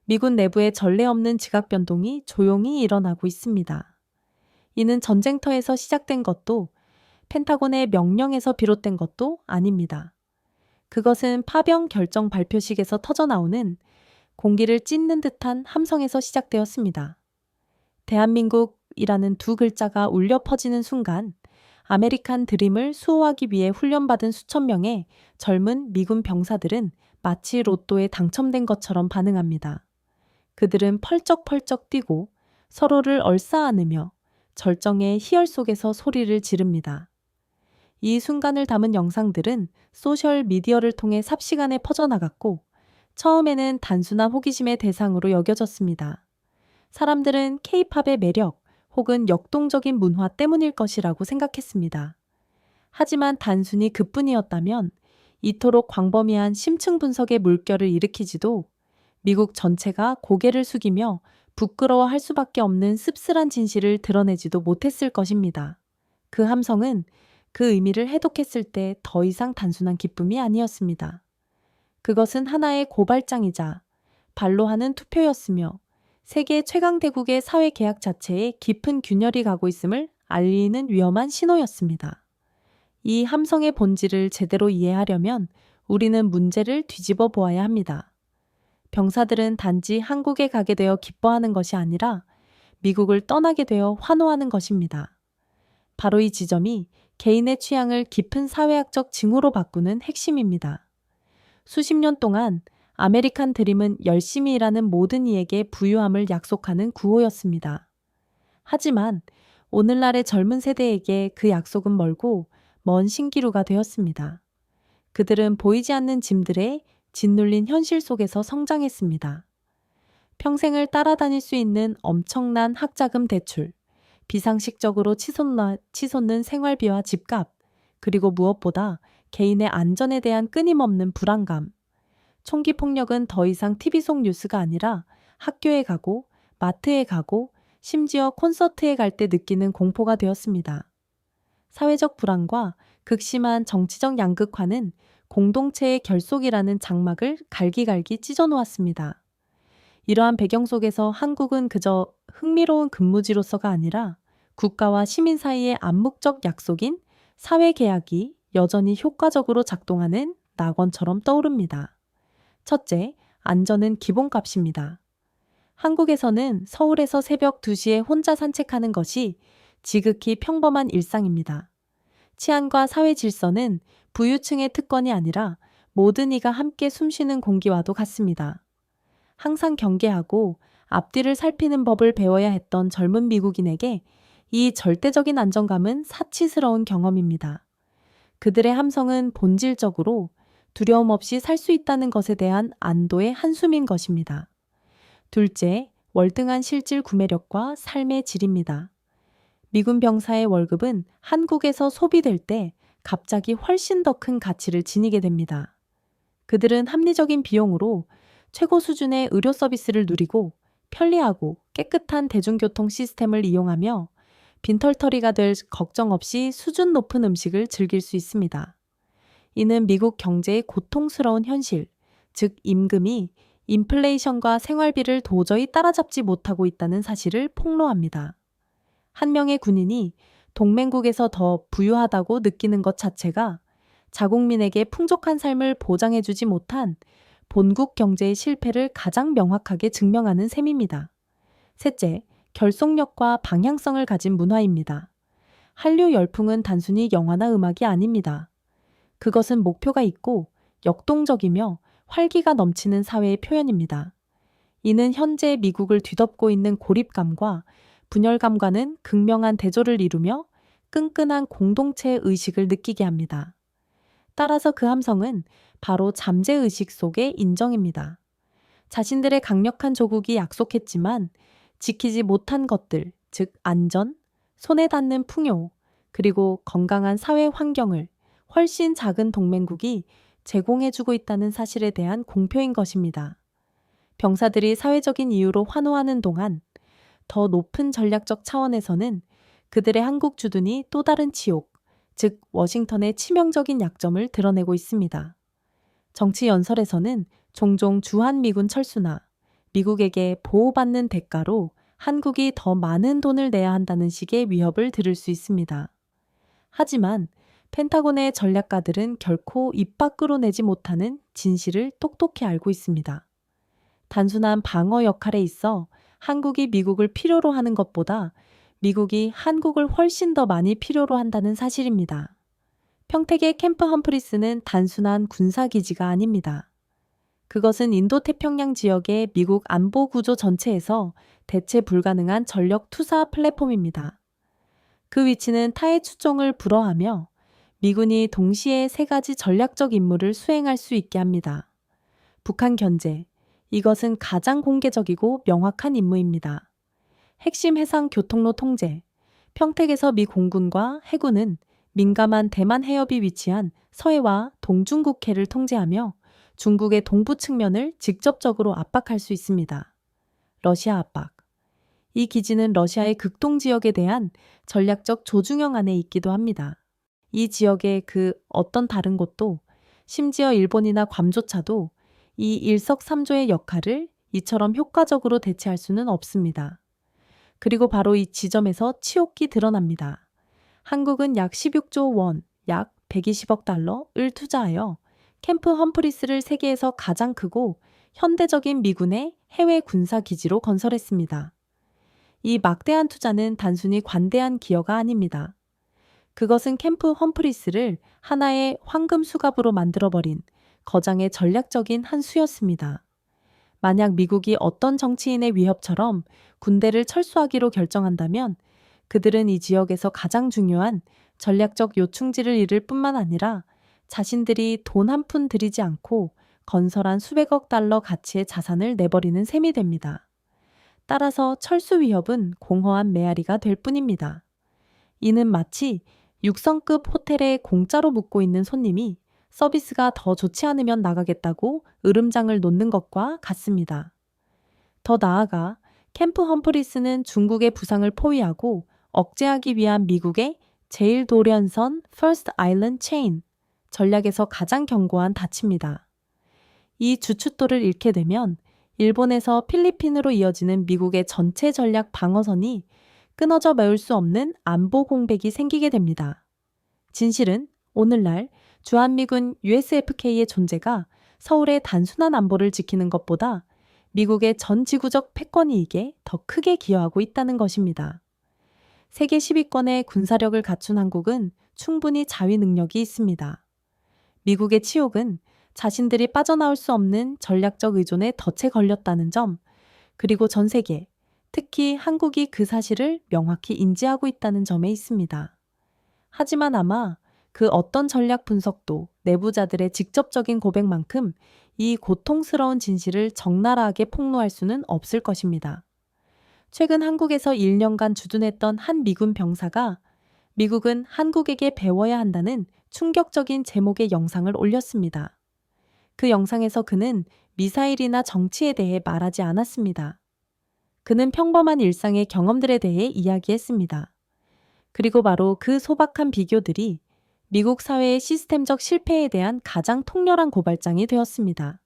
미군 내부의 전례 없는 지각 변동이 조용히 일어나고 있습니다. 이는 전쟁터에서 시작된 것도 펜타곤의 명령에서 비롯된 것도 아닙니다. 그것은 파병 결정 발표식에서 터져나오는 공기를 찢는 듯한 함성에서 시작되었습니다. 대한민국이라는 두 글자가 울려 퍼지는 순간 아메리칸 드림을 수호하기 위해 훈련받은 수천 명의 젊은 미군 병사들은 마치 로또에 당첨된 것처럼 반응합니다. 그들은 펄쩍펄쩍 뛰고 서로를 얼싸안으며 절정의 희열 속에서 소리를 지릅니다. 이 순간을 담은 영상들은 소셜 미디어를 통해 삽시간에 퍼져나갔고 처음에는 단순한 호기심의 대상으로 여겨졌습니다. 사람들은 K-팝의 매력 혹은 역동적인 문화 때문일 것이라고 생각했습니다. 하지만 단순히 그뿐이었다면 이토록 광범위한 심층 분석의 물결을 일으키지도 미국 전체가 고개를 숙이며 부끄러워할 수밖에 없는 씁쓸한 진실을 드러내지도 못했을 것입니다. 그 함성은 그 의미를 해독했을 때 더 이상 단순한 기쁨이 아니었습니다. 그것은 하나의 고발장이자 발로 하는 투표였으며 세계 최강 대국의 사회 계약 자체에 깊은 균열이 가고 있음을 알리는 위험한 신호였습니다. 이 함성의 본질을 제대로 이해하려면 우리는 문제를 뒤집어 보아야 합니다. 병사들은 단지 한국에 가게 되어 기뻐하는 것이 아니라 미국을 떠나게 되어 환호하는 것입니다. 바로 이 지점이 개인의 취향을 깊은 사회학적 징후로 바꾸는 핵심입니다. 수십 년 동안 아메리칸 드림은 열심히 일하는 모든 이에게 부유함을 약속하는 구호였습니다. 하지만 오늘날의 젊은 세대에게 그 약속은 멀고 먼 신기루가 되었습니다. 그들은 보이지 않는 짐들에 짓눌린 현실 속에서 성장했습니다. 평생을 따라다닐 수 있는 엄청난 학자금 대출, 비상식적으로 치솟는 생활비와 집값, 그리고 무엇보다 개인의 안전에 대한 끊임없는 불안감. 총기 폭력은 더 이상 TV 속 뉴스가 아니라 학교에 가고, 마트에 가고, 심지어 콘서트에 갈 때 느끼는 공포가 되었습니다. 사회적 불안과 극심한 정치적 양극화는 공동체의 결속이라는 장막을 갈기갈기 찢어놓았습니다. 이러한 배경 속에서 한국은 그저 흥미로운 근무지로서가 아니라 국가와 시민 사이의 암묵적 약속인 사회계약이 여전히 효과적으로 작동하는 낙원처럼 떠오릅니다. 첫째, 안전은 기본값입니다. 한국에서는 서울에서 새벽 2시에 혼자 산책하는 것이 지극히 평범한 일상입니다. 치안과 사회 질서는 부유층의 특권이 아니라 모든 이가 함께 숨쉬는 공기와도 같습니다. 항상 경계하고 앞뒤를 살피는 법을 배워야 했던 젊은 미국인에게 이 절대적인 안정감은 사치스러운 경험입니다. 그들의 함성은 본질적으로 두려움 없이 살 수 있다는 것에 대한 안도의 한숨인 것입니다. 둘째, 월등한 실질 구매력과 삶의 질입니다. 미군 병사의 월급은 한국에서 소비될 때 갑자기 훨씬 더 큰 가치를 지니게 됩니다. 그들은 합리적인 비용으로 최고 수준의 의료 서비스를 누리고 편리하고 깨끗한 대중교통 시스템을 이용하며 빈털터리가 될 걱정 없이 수준 높은 음식을 즐길 수 있습니다. 이는 미국 경제의 고통스러운 현실, 즉 임금이 인플레이션과 생활비를 도저히 따라잡지 못하고 있다는 사실을 폭로합니다. 한 명의 군인이 동맹국에서 더 부유하다고 느끼는 것 자체가 자국민에게 풍족한 삶을 보장해주지 못한 본국 경제의 실패를 가장 명확하게 증명하는 셈입니다. 셋째, 결속력과 방향성을 가진 문화입니다. 한류 열풍은 단순히 영화나 음악이 아닙니다. 그것은 목표가 있고 역동적이며 활기가 넘치는 사회의 표현입니다. 이는 현재 미국을 뒤덮고 있는 고립감과 분열감과는 극명한 대조를 이루며 끈끈한 공동체 의식을 느끼게 합니다. 따라서 그 함성은 바로 잠재의식 속의 인정입니다. 자신들의 강력한 조국이 약속했지만 지키지 못한 것들, 즉 안전, 손에 닿는 풍요, 그리고 건강한 사회 환경을 훨씬 작은 동맹국이 제공해주고 있다는 사실에 대한 공표인 것입니다. 병사들이 사회적인 이유로 환호하는 동안 더 높은 전략적 차원에서는 그들의 한국 주둔이 또 다른 치욕, 즉 워싱턴의 치명적인 약점을 드러내고 있습니다. 정치 연설에서는 종종 주한미군 철수나 미국에게 보호받는 대가로 한국이 더 많은 돈을 내야 한다는 식의 위협을 들을 수 있습니다. 하지만 펜타곤의 전략가들은 결코 입 밖으로 내지 못하는 진실을 똑똑히 알고 있습니다. 단순한 방어 역할에 있어 한국이 미국을 필요로 하는 것보다 미국이 한국을 훨씬 더 많이 필요로 한다는 사실입니다. 평택의 캠프 험프리스는 단순한 군사기지가 아닙니다. 그것은 인도태평양 지역의 미국 안보 구조 전체에서 대체 불가능한 전력 투사 플랫폼입니다. 그 위치는 타의 추종을 불허하며 미군이 동시에 세 가지 전략적 임무를 수행할 수 있게 합니다. 북한 견제, 이것은 가장 공개적이고 명확한 임무입니다. 핵심 해상 교통로 통제, 평택에서 미 공군과 해군은 민감한 대만 해협이 위치한 서해와 동중국해를 통제하며 중국의 동부 측면을 직접적으로 압박할 수 있습니다. 러시아 압박. 이 기지는 러시아의 극동 지역에 대한 전략적 조중영 안에 있기도 합니다. 이 지역의 그 어떤 다른 곳도 심지어 일본이나 괌조차도 이 일석삼조의 역할을 이처럼 효과적으로 대체할 수는 없습니다. 그리고 바로 이 지점에서 치욕이 드러납니다. 한국은 약 16조 원, 약 120억 달러를 투자하여 캠프 험프리스를 세계에서 가장 크고 현대적인 미군의 해외 군사 기지로 건설했습니다. 이 막대한 투자는 단순히 관대한 기여가 아닙니다. 그것은 캠프 험프리스를 하나의 황금 수갑으로 만들어버린 거장의 전략적인 한 수였습니다. 만약 미국이 어떤 정치인의 위협처럼 군대를 철수하기로 결정한다면 그들은 이 지역에서 가장 중요한 전략적 요충지를 잃을 뿐만 아니라 자신들이 돈 한 푼 들이지 않고 건설한 수백억 달러 가치의 자산을 내버리는 셈이 됩니다. 따라서 철수 위협은 공허한 메아리가 될 뿐입니다. 이는 마치 6성급 호텔에 공짜로 묵고 있는 손님이 서비스가 더 좋지 않으면 나가겠다고 으름장을 놓는 것과 같습니다. 더 나아가 캠프 험프리스는 중국의 부상을 포위하고 억제하기 위한 미국의 제일 돌연선 First Island Chain 전략에서 가장 견고한 닻입니다. 이 주춧돌을 잃게 되면 일본에서 필리핀으로 이어지는 미국의 전체 전략 방어선이 끊어져 메울 수 없는 안보 공백이 생기게 됩니다. 진실은 오늘날 주한미군 USFK의 존재가 서울의 단순한 안보를 지키는 것보다 미국의 전 지구적 패권 이익에 더 크게 기여하고 있다는 것입니다. 세계 10위권의 군사력을 갖춘 한국은 충분히 자위 능력이 있습니다. 미국의 치욕은 자신들이 빠져나올 수 없는 전략적 의존에 덫에 걸렸다는 점, 그리고 전 세계, 특히 한국이 그 사실을 명확히 인지하고 있다는 점에 있습니다. 하지만 아마 그 어떤 전략 분석도 내부자들의 직접적인 고백만큼 이 고통스러운 진실을 적나라하게 폭로할 수는 없을 것입니다. 최근 한국에서 1년간 주둔했던 한 미군 병사가 미국은 한국에게 배워야 한다는 충격적인 제목의 영상을 올렸습니다. 그 영상에서 그는 미사일이나 정치에 대해 말하지 않았습니다. 그는 평범한 일상의 경험들에 대해 이야기했습니다. 그리고 바로 그 소박한 비교들이 미국 사회의 시스템적 실패에 대한 가장 통렬한 고발장이 되었습니다.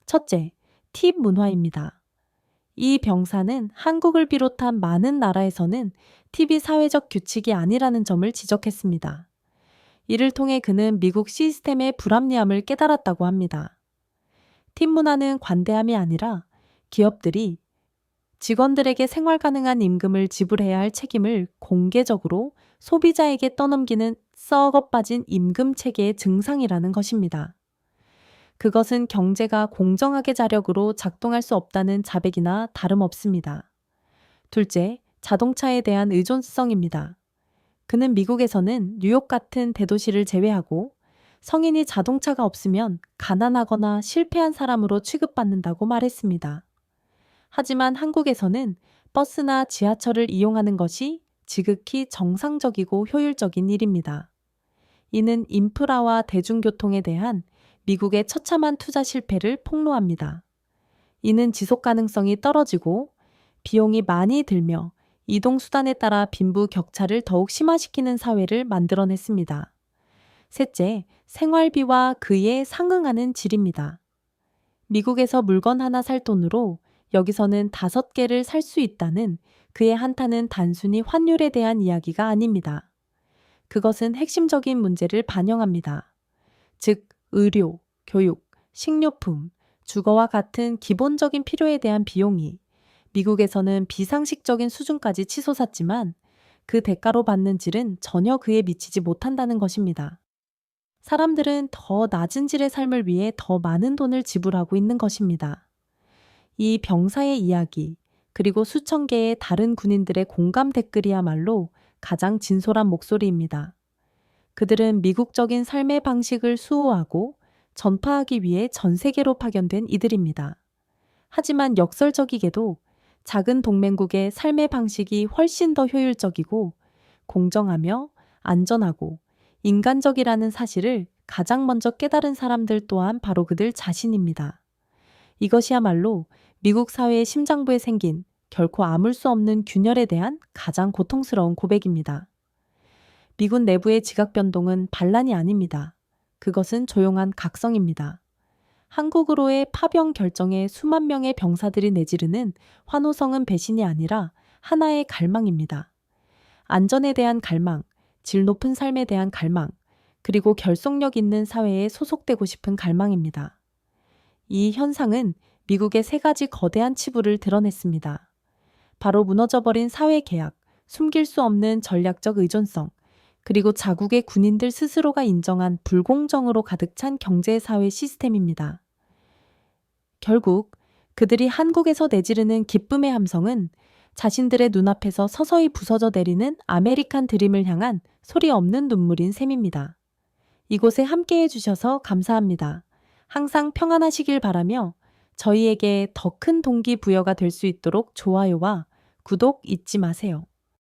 첫째, 팁 문화입니다. 이 병사는 한국을 비롯한 많은 나라에서는 팁이 사회적 규칙이 아니라는 점을 지적했습니다. 이를 통해 그는 미국 시스템의 불합리함을 깨달았다고 합니다. 팁 문화는 관대함이 아니라 기업들이 직원들에게 생활 가능한 임금을 지불해야 할 책임을 공개적으로 소비자에게 떠넘기는 썩어 빠진 임금 체계의 증상이라는 것입니다. 그것은 경제가 공정하게 자력으로 작동할 수 없다는 자백이나 다름없습니다. 둘째, 자동차에 대한 의존성입니다. 그는 미국에서는 뉴욕 같은 대도시를 제외하고 성인이 자동차가 없으면 가난하거나 실패한 사람으로 취급받는다고 말했습니다. 하지만 한국에서는 버스나 지하철을 이용하는 것이 지극히 정상적이고 효율적인 일입니다. 이는 인프라와 대중교통에 대한 미국의 처참한 투자 실패를 폭로합니다. 이는 지속 가능성이 떨어지고 비용이 많이 들며 이동수단에 따라 빈부 격차를 더욱 심화시키는 사회를 만들어냈습니다. 셋째, 생활비와 그에 상응하는 질입니다. 미국에서 물건 하나 살 돈으로 여기서는 5개를 살 수 있다는 그의 한탄은 단순히 환율에 대한 이야기가 아닙니다. 그것은 핵심적인 문제를 반영합니다. 즉, 의료, 교육, 식료품, 주거와 같은 기본적인 필요에 대한 비용이 미국에서는 비상식적인 수준까지 치솟았지만 그 대가로 받는 질은 전혀 그에 미치지 못한다는 것입니다. 사람들은 더 낮은 질의 삶을 위해 더 많은 돈을 지불하고 있는 것입니다. 이 병사의 이야기, 그리고 수천 개의 다른 군인들의 공감 댓글이야말로 가장 진솔한 목소리입니다. 그들은 미국적인 삶의 방식을 수호하고 전파하기 위해 전 세계로 파견된 이들입니다. 하지만 역설적이게도 작은 동맹국의 삶의 방식이 훨씬 더 효율적이고 공정하며 안전하고 인간적이라는 사실을 가장 먼저 깨달은 사람들 또한 바로 그들 자신입니다. 이것이야말로 미국 사회의 심장부에 생긴 결코 아물 수 없는 균열에 대한 가장 고통스러운 고백입니다. 미군 내부의 지각 변동은 반란이 아닙니다. 그것은 조용한 각성입니다. 한국으로의 파병 결정에 수만 명의 병사들이 내지르는 환호성은 배신이 아니라 하나의 갈망입니다. 안전에 대한 갈망, 질 높은 삶에 대한 갈망, 그리고 결속력 있는 사회에 소속되고 싶은 갈망입니다. 이 현상은 미국의 3가지 거대한 치부를 드러냈습니다. 바로 무너져버린 사회 계약, 숨길 수 없는 전략적 의존성, 그리고 자국의 군인들 스스로가 인정한 불공정으로 가득 찬 경제사회 시스템입니다. 결국 그들이 한국에서 내지르는 기쁨의 함성은 자신들의 눈앞에서 서서히 부서져 내리는 아메리칸 드림을 향한 소리 없는 눈물인 셈입니다. 이곳에 함께해 주셔서 감사합니다. 항상 평안하시길 바라며 저희에게 더 큰 동기부여가 될 수 있도록 좋아요와 구독 잊지 마세요.